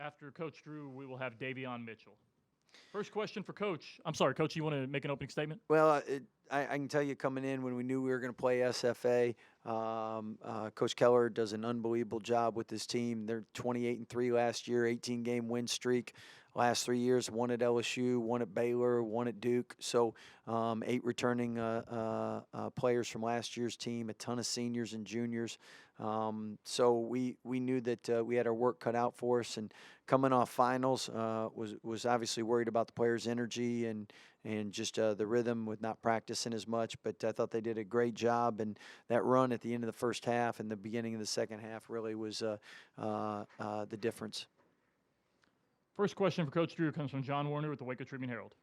After Coach Drew, we will have Davion Mitchell. First question for Coach. I'm sorry, Coach, you want to make an opening statement? Well, I can tell you coming in when we knew we were going to play SFA, Coach Keller does an unbelievable job with this team. They're 28-3 last year, 18-game win streak. Last 3 years, one at LSU, one at Baylor, one at Duke. So 8 returning players from last year's team, a ton of seniors and juniors. So we knew that we had our work cut out for us. And coming off finals, was obviously worried about the players' energy and just the rhythm with not practicing as much. But I thought they did a great job, and that run at the end of the first half and the beginning of the second half really was the difference. First question for Coach Drew comes from John Warner with the Waco Tribune Herald.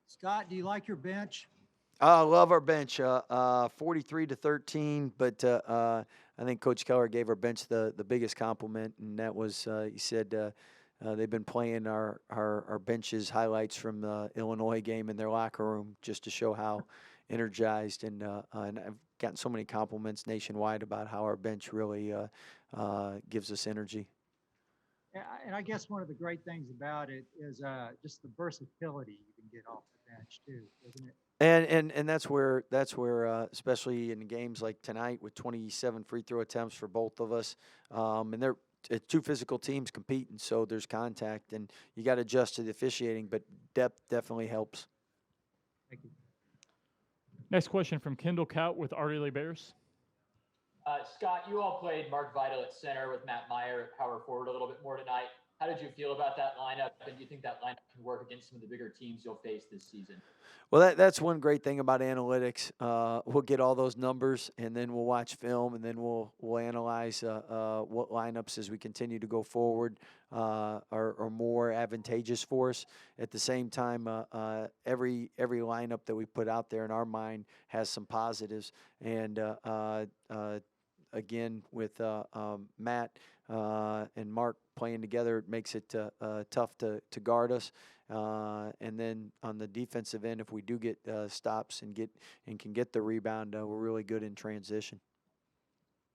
Scott, do you like your bench? I love our bench, 43-13, but I think Coach Keller gave our bench the biggest compliment, and that was he said they've been playing our bench's highlights from the Illinois game in their locker room just to show how energized, and I've gotten so many compliments nationwide about how our bench really gives us energy. And I guess one of the great things about it is just the versatility you can get off the bench too, isn't it? And that's where especially in games like tonight with 27 free throw attempts for both of us, and they're two physical teams competing, so there's contact, and you got to adjust to the officiating, but depth definitely helps. Thank you. Next question from Kendall Kaut with Arley Bears. Scott, you all played Mark Vital at center with Matt Meyer at power forward a little bit more tonight. How did you feel about that lineup, and do you think that lineup can work against some of the bigger teams you'll face this season? Well, that's one great thing about analytics. We'll get all those numbers, and then we'll watch film, and then we'll analyze what lineups as we continue to go forward are more advantageous for us. At the same time, every lineup that we put out there in our mind has some positives, and again with Matt and Mark playing together, it makes it tough to guard us. And then on the defensive end, if we do get stops and can get the rebound, we're really good in transition.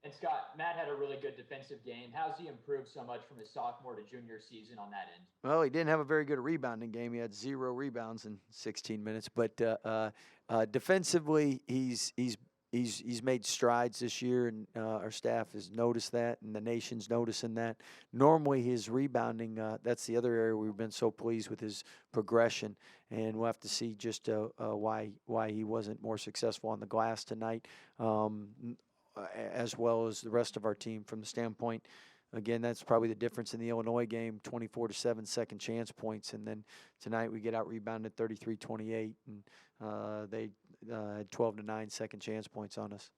And Scott, Matt had a really good defensive game. How's he improved so much from his sophomore to junior season on that end? Well, he didn't have a very good rebounding game. He had 0 rebounds in 16 minutes, but defensively, he's made strides this year, and our staff has noticed that, and the nation's noticing that. Normally, his rebounding, that's the other area we've been so pleased with his progression, and we'll have to see just why he wasn't more successful on the glass tonight, as well as the rest of our team from the standpoint. Again, that's probably the difference in the Illinois game, 24-7 second chance points. And then tonight we get out rebounded 33-28, and they had 12-9 second chance points on us.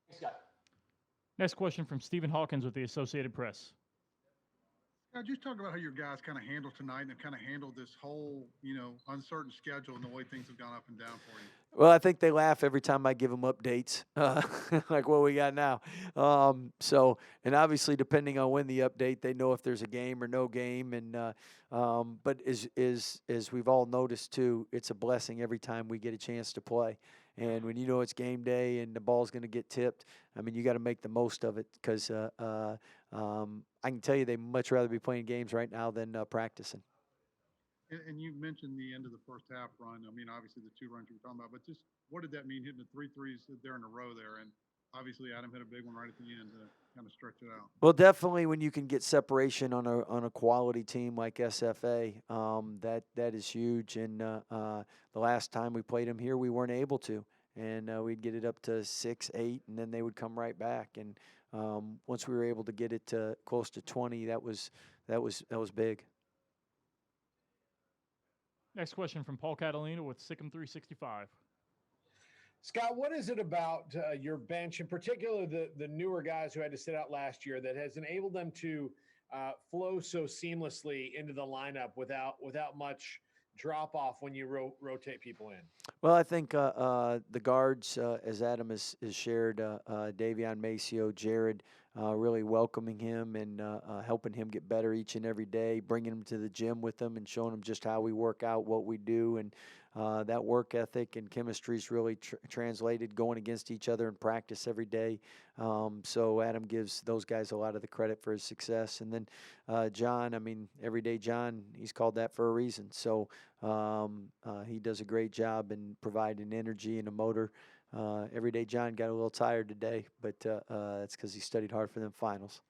Thanks, Scott. Next question from Stephen Hawkins with the Associated Press. Just talk about how your guys kind of handled tonight and kind of handled this whole, uncertain schedule and the way things have gone up and down for you. Well, I think they laugh every time I give them updates, like what we got now. And obviously, depending on when the update, they know if there's a game or no game. And but as we've all noticed too, it's a blessing every time we get a chance to play. And when you know it's game day and the ball's going to get tipped, I mean, you got to make the most of it, because I can tell you they'd much rather be playing games right now than practicing. And you mentioned the end of the first half run. I mean, obviously the 2 runs you were talking about, but just what did that mean, hitting the 3 threes there in a row there? And obviously Adam hit a big one right at the end to kind of stretch it out. Well, definitely when you can get separation on a quality team like SFA, that is huge. And the last time we played them here, we weren't able to, and we'd get it up to 6, 8, and then they would come right back. And once we were able to get it to close to 20, that was big. Next question from Paul Catalina with Sikkim 365. Scott, what is it about your bench, in particular the newer guys who had to sit out last year, that has enabled them to flow so seamlessly into the lineup without much drop off when you rotate people in? Well, I think the guards, as Adam has shared, Davion, Maceo, Jared, really welcoming him and helping him get better each and every day, bringing him to the gym with them and showing him just how we work out, what we do. And that work ethic and chemistry is really translated going against each other in practice every day. So Adam gives those guys a lot of the credit for his success. And then John, I mean, everyday John, he's called that for a reason. So he does a great job in providing energy and a motor. Everyday John got a little tired today, but that's because he studied hard for them finals.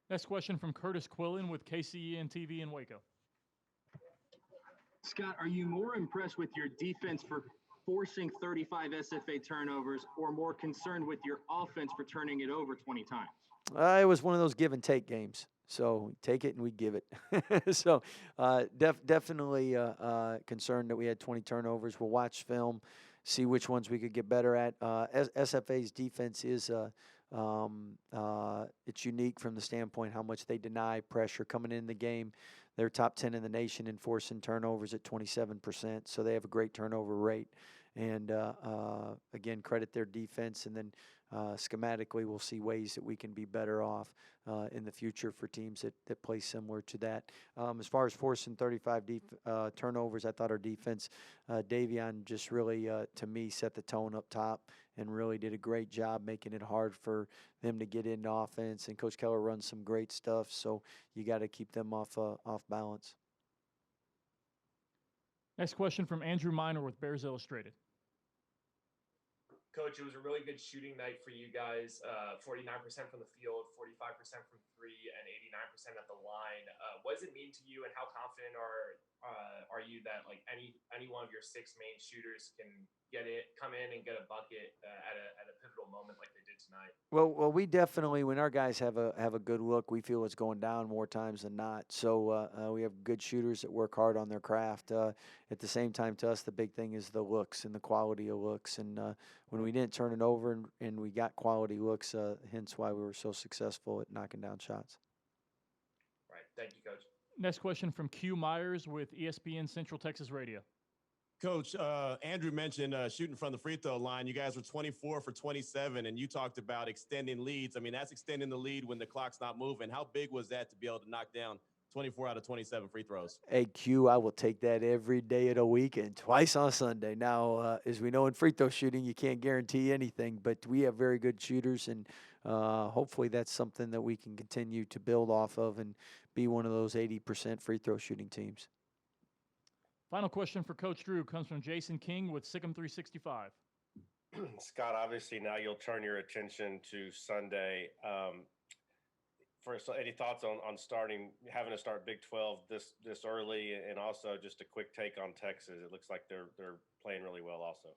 Next question from Curtis Quillen with KCEN TV in Waco. Scott, are you more impressed with your defense for forcing 35 SFA turnovers or more concerned with your offense for turning it over 20 times? It was one of those give and take games. So we take it and we give it. So definitely concerned that we had 20 turnovers. We'll watch film, see which ones we could get better at. SFA's defense is it's unique from the standpoint how much they deny pressure coming in the game. They're top 10 in the nation in forcing turnovers at 27%, so they have a great turnover rate. And, again, credit their defense. And then schematically we'll see ways that we can be better off in the future for teams that play similar to that. As far as forcing 35 turnovers, I thought our defense, Davion just really, to me, set the tone up top and really did a great job making it hard for them to get into offense. And Coach Keller runs some great stuff, so you got to keep them off balance. Next question from Andrew Miner with Bears Illustrated. Coach, it was a really good shooting night for you guys. 49% from the field, 45% from three, and 89% at the line. What does it mean to you, and how confident are you that like any one of your six main shooters can come in and get a bucket at a pivotal moment like they did tonight? Well, we definitely, when our guys have a good look, we feel it's going down more times than not. So we have good shooters that work hard on their craft. At the same time, to us, the big thing is the looks and the quality of looks. And when we didn't turn it over and we got quality looks, hence why we were so successful at knocking down shots. Right. Thank you, Coach. Next question from Q Myers with ESPN Central Texas Radio. Coach, Andrew mentioned shooting from the free throw line. You guys were 24 for 27, and you talked about extending leads. I mean, that's extending the lead when the clock's not moving. How big was that to be able to knock down 24 out of 27 free throws? Hey, Q, I will take that every day of the week and twice on Sunday. Now, as we know in free throw shooting, you can't guarantee anything, but we have very good shooters, and hopefully that's something that we can continue to build off of and be one of those 80% free throw shooting teams. Final question for Coach Drew comes from Jason King with Sikkim 365. Scott, obviously now you'll turn your attention to Sunday. First, any thoughts on having to start Big 12 this early, and also just a quick take on Texas? It looks like they're playing really well also.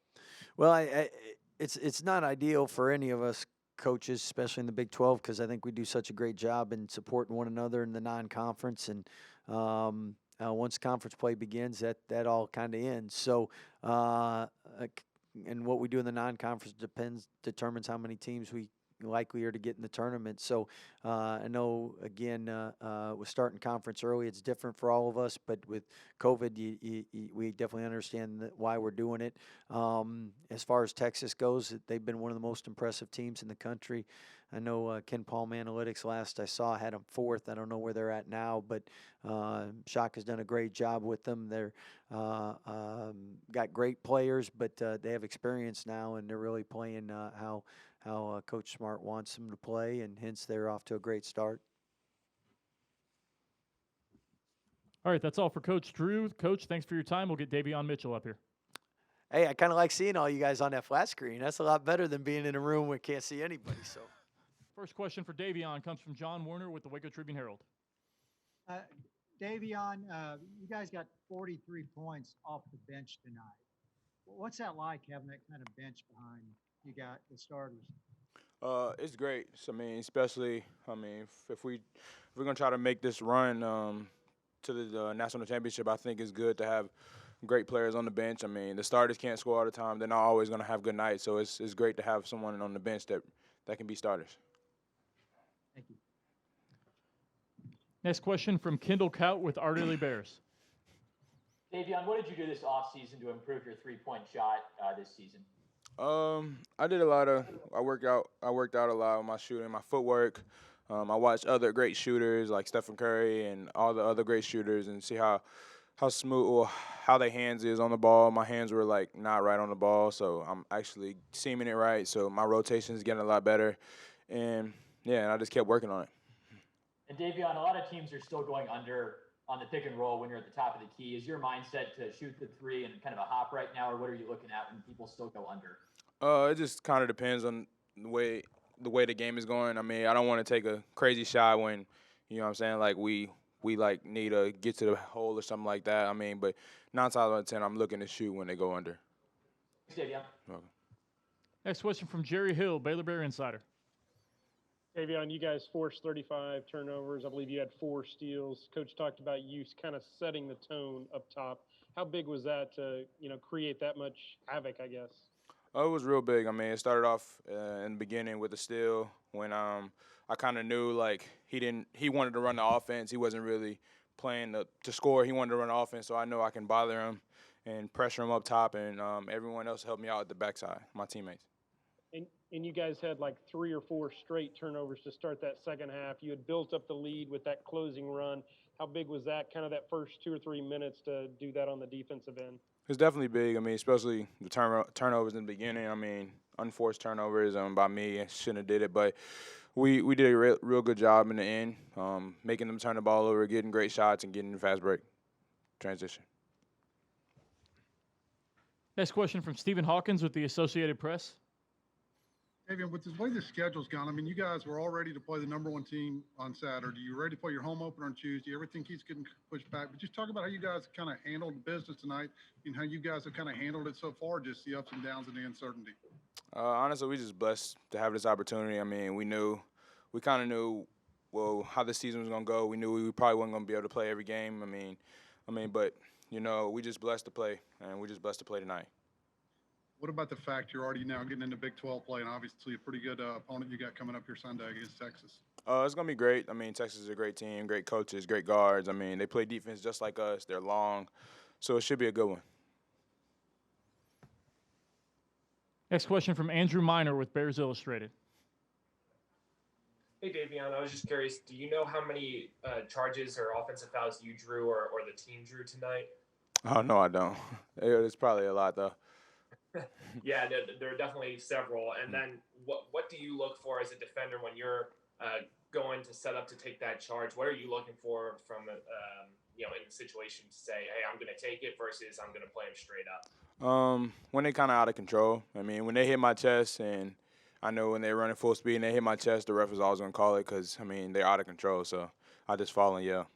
Well, it's not ideal for any of us coaches, especially in the Big 12, because I think we do such a great job in supporting one another in the non-conference. And once conference play begins, that all kind of ends. So, and what we do in the non-conference determines how many teams we likely are to get in the tournament. So I know, again, with starting conference early, it's different for all of us, but with COVID, we definitely understand why we're doing it. As far as Texas goes, they've been one of the most impressive teams in the country. I know Ken Palm Analytics, last I saw, had them fourth. I don't know where they're at now, but Shock has done a great job with them. They're got great players, but they have experience now, and they're really playing how Coach Smart wants them to play, and hence they're off to a great start. All right, that's all for Coach Drew. Coach, thanks for your time. We'll get Davion Mitchell up here. Hey, I kind of like seeing all you guys on that flat screen. That's a lot better than being in a room where you can't see anybody. So, first question for Davion comes from John Warner with the Waco Tribune Herald. Davion, you guys got 43 points off the bench tonight. What's that like, having that kind of bench behind you got the starters? It's great. So, especially, if we're gonna try to make this run to the national championship, I think it's good to have great players on the bench. The starters can't score all the time. They're not always gonna have good nights. So it's great to have someone on the bench that can be starters. Thank you. Next question from Kendall Kaut with Our Daily Bears. Davion, what did you do this offseason to improve your three-point shot this season? I did I worked out a lot with my shooting, my footwork. I watched other great shooters like Stephen Curry and all the other great shooters, and see how how smooth or how their hands is on the ball. My hands were like not right on the ball, so I'm actually seaming it right. So my rotation is getting a lot better, and yeah, and I just kept working on it. And Davion, a lot of teams are still going under on the pick and roll when you're at the top of the key. Is your mindset to shoot the three and kind of a hop right now, or what are you looking at when people still go under? It just kind of depends on the way the game is going. I mean, I don't want to take a crazy shot when, you know what I'm saying, like we like need to get to the hole or something like that. I mean, but 9 times out of 10, I'm looking to shoot when they go under. Thanks, Davion. Okay. Next question from Jerry Hill, Baylor Bear Insider. Davion, you guys forced 35 turnovers. I believe you had 4 steals. Coach talked about you kind of setting the tone up top. How big was that to, create that much havoc, I guess? Oh, it was real big. I mean, it started off in the beginning with a steal when I kind of knew like he wanted to run the offense. He wasn't really playing to score. He wanted to run the offense, so I know I can bother him and pressure him up top, and everyone else helped me out at the backside, my teammates. And you guys had like 3 or 4 straight turnovers to start that second half. You had built up the lead with that closing run. How big was that, kind of that first 2 or 3 minutes to do that on the defensive end? It's definitely big. I mean, especially the turnovers in the beginning. I mean, unforced turnovers by me. I shouldn't have did it, but we did a real good job in the end, making them turn the ball over, getting great shots, and getting the fast break transition. Next question from Stephen Hawkins with the Associated Press. Davion, with the way the schedule's gone, I mean, you guys were all ready to play the number 1 team on Saturday. You ready to play your home opener on Tuesday. Everything keeps getting pushed back. But just talk about how you guys kind of handled the business tonight and how you guys have kind of handled it so far, just the ups and downs and the uncertainty. Honestly, we just blessed to have this opportunity. I mean, we kind of knew, well, how the season was going to go. We knew we probably wasn't going to be able to play every game. I mean, but, we just blessed to play, and we just blessed to play tonight. What about the fact you're already now getting into Big 12 play and obviously a pretty good opponent you got coming up here Sunday against Texas? It's going to be great. I mean, Texas is a great team, great coaches, great guards. I mean, they play defense just like us. They're long, so it should be a good one. Next question from Andrew Miner with Bears Illustrated. Hey, Davion, I was just curious, do you know how many charges or offensive fouls you drew or the team drew tonight? Oh, no, I don't. It's probably a lot, though. Yeah, there are definitely several. And then what do you look for as a defender when you're going to set up to take that charge? What are you looking for from, in the situation to say, hey, I'm going to take it versus I'm going to play him straight up? When they kind of out of control. I mean, when they hit my chest, and I know when they're running full speed and they hit my chest, the ref is always going to call it because, I mean, they're out of control. So I just fall and yell.